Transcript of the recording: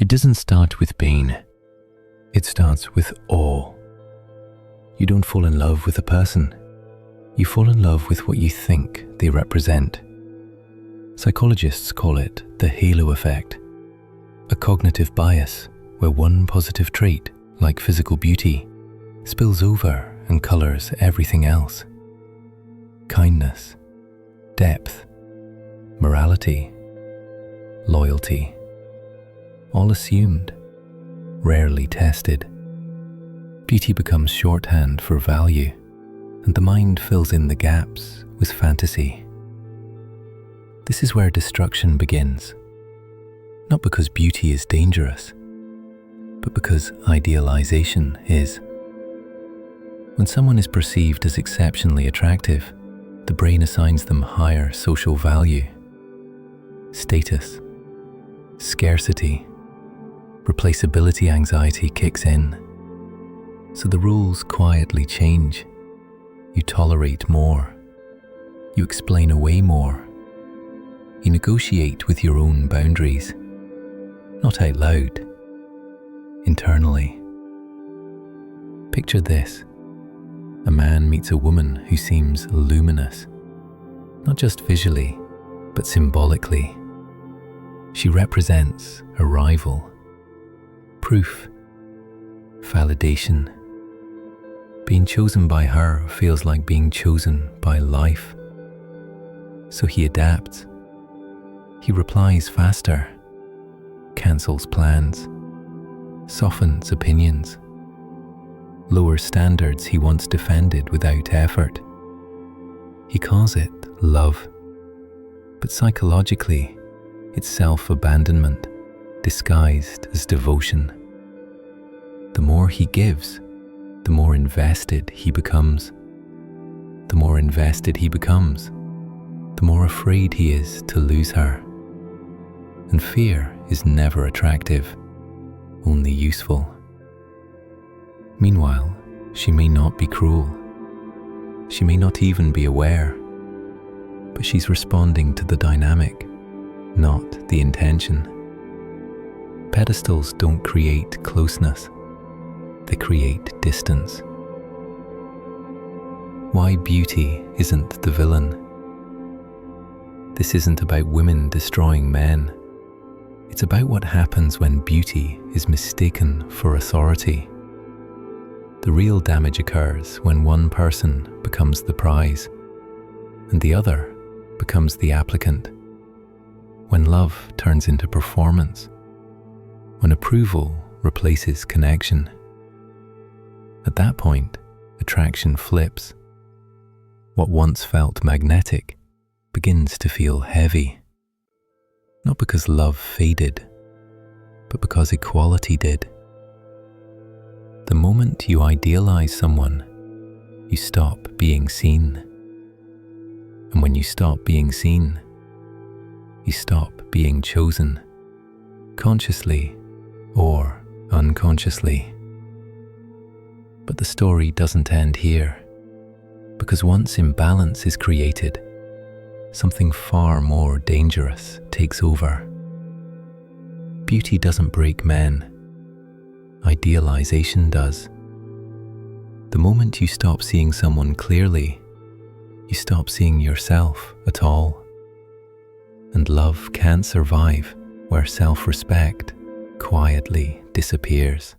It doesn't start with pain. It starts with awe. You don't fall in love with a person. You fall in love with what you think they represent. Psychologists call it the halo effect, a cognitive bias where one positive trait, like physical beauty, spills over and colors everything else. Kindness, depth, morality, loyalty, all assumed, rarely tested. Beauty becomes shorthand for value, and the mind fills in the gaps with fantasy. This is where destruction begins, not because beauty is dangerous, but because idealization is. When someone is perceived as exceptionally attractive, the brain assigns them higher social value, status, scarcity, replaceability anxiety kicks in. So the rules quietly change. You tolerate more. You explain away more. You negotiate with your own boundaries, not out loud, internally. Picture this. A man meets a woman who seems luminous, not just visually, but symbolically. She represents a rival, proof, validation. Being chosen by her feels like being chosen by life. So he adapts. He replies faster, cancels plans, softens opinions, lowers standards he once defended without effort. He calls it love, but psychologically, it's self-abandonment disguised as devotion. The more he gives, the more invested he becomes. The more invested he becomes, the more afraid he is to lose her. And fear is never attractive, only useful. Meanwhile, she may not be cruel. She may not even be aware, but she's responding to the dynamic, not the intention. Pedestals don't create closeness. They create distance. Why beauty isn't the villain? This isn't about women destroying men. It's about what happens when beauty is mistaken for authority. The real damage occurs when one person becomes the prize and the other becomes the applicant. When love turns into performance. When approval replaces connection. At that point, attraction flips. What once felt magnetic begins to feel heavy. Not because love faded, but because equality did. The moment you idealize someone, you stop being seen. And when you stop being seen, you stop being chosen, consciously or unconsciously. But the story doesn't end here, because once imbalance is created, something far more dangerous takes over. Beauty doesn't break men. Idealization does. The moment you stop seeing someone clearly, you stop seeing yourself at all. And love can't survive where self-respect quietly disappears.